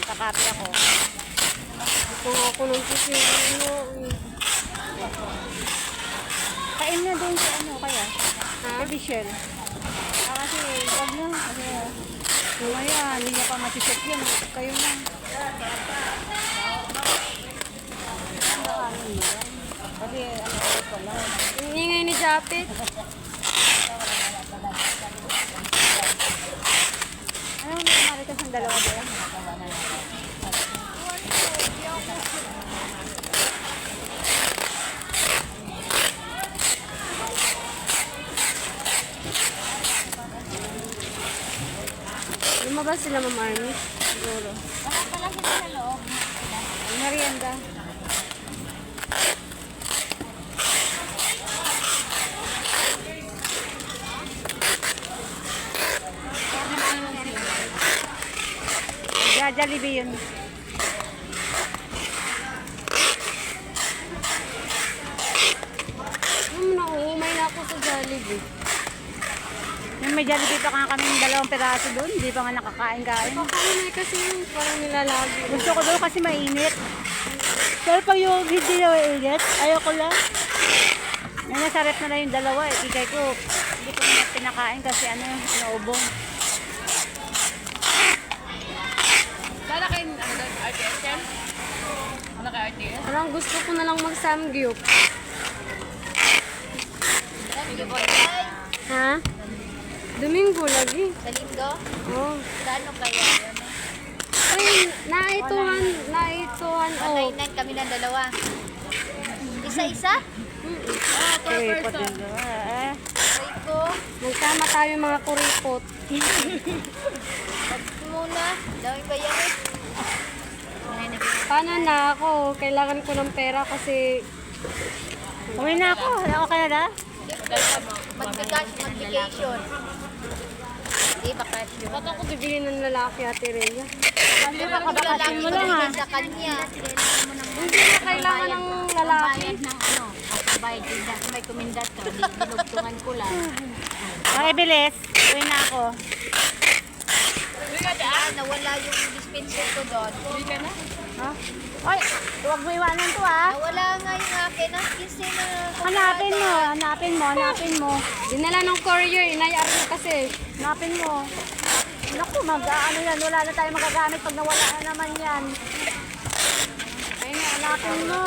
Kakapi ako. Kung ako nang sisino. Kain na doon sa ano kaya? Ha? Sa Bishel. Kasi wag na. Kasi kumaya, hindi niya pa matiset yan. Kayo na. Kasi ano ko lang. Ingay ni Japit. Ano may maritas ng dalawa ba yan? Lumabas sila, Ma'am Army. Siguro. Baka pala sila sa loob. Merienda. Jollibee yun. Naumay na ako sa Jollibee. Yung may Jollibee pa nga kaming 2 piraso doon. Hindi pa nga nakakain-kain. Pakaumay kasi parang nilalagi. Gusto ko doon kasi mainit. Pero pag yung hindi na mainit, ayoko lang. May nasarap na lang yung 2 eh. Ikay ko, hindi ko na pinakain kasi ano, naubong. Sana kayo, ano doon, RTS yan? Ano kayo, RTS? Parang gusto ko na lang mag-samgyup. Ha? Domingo lagi. Sa linggo? Oh. Saan kaya yun? Ay, naituhan, oh. Kainan kami ng 2. Isa-isa? Okay, po din doon. Ay ko. Magkama tayo mga kuripot. Pag muna. Dami ba yan eh? Paano na ako? Kailangan ko ng pera kasi Uwi na ako. Okay na na? Mag-vacation. Hindi, bakasyon. ba't ako bibili ng lalaki, Ate Rhea? Hindi na kabakasin mo lang ha. Sa kanya. Hindi na kailangan ng lalaki. ng ano, bayad din na may kumindat to, dinugtungan ko lang. Okay, bilis. Uwi na ako. Nawala yung dispenser ko doon. Ha? Oy, huwag mo iwanan to ha. Nawala nga yung akin. Ang kasi na... Hanapin mo. Dinala ng courier, inayar na kasi. Hanapin mo. Naku, ano yan. Wala na tayo magagamit pag nawala na naman yan. Ayun na, hanapin mo.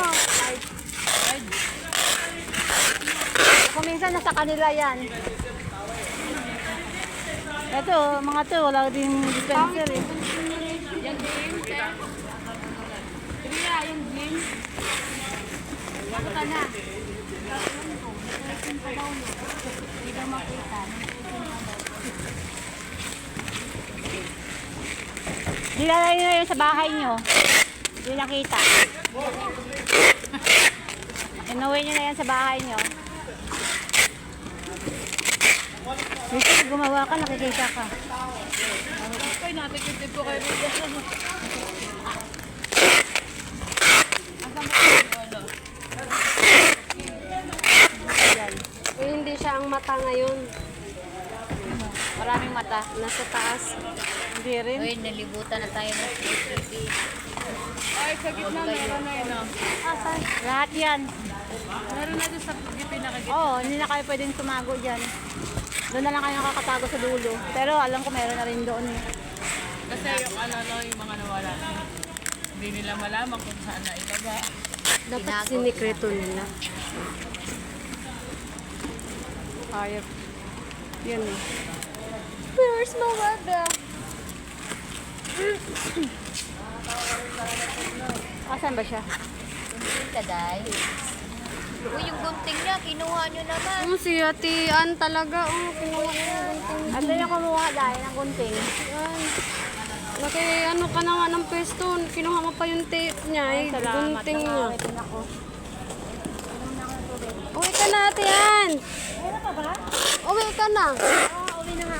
Kung minsan nasa kanila yan. Ito, mga to, wala din dispenser eh. Yan din, sir. Rhea, yung gym. Ako ka na. Hindi daw makita. Dilalay nyo yun sa bahay nyo. Hindi nakita. Inuwi nyo na yan sa bahay nyo. Dito, gumawa ka, nakikita ka. Okay, natikitip ko kayo dito. Yan. Eh, hindi siya ang mata ngayon. Maraming mata. Nasa taas. Hindi rin. Uy, nalibutan na tayo ng CCTV. Ay, sa gitna meron na yun. Asan? Lahat yan. Meron na doon sa pinakagitna. Oo, hindi na kayo pwedeng tumago dyan. Doon na lang kayo nakakatago sa dulo. Pero alam ko meron na rin doon eh. Kasi yung yung mga nawala, hindi nila malaman kung saan na ibaba. Dapat sinikreto nila. Hayop. Yan eh. Where's my weather? Asan ba siya? Gunting ka, Day. Uy, yung gunting niya, kinuha nyo naman. Si Ate Ann talaga. Kinuha niya yung gunting. Ano yung kumuha dahil ng gunting? Yan. Laki, ano ka na nga ng pwesto. Kinuha mo pa yung tape niya. Ay, salamat. Gunting niya. Nakawitin ako. Uwi ka na, Ate Ann. Meron pa ba? Uwi ka na. Uwi na nga.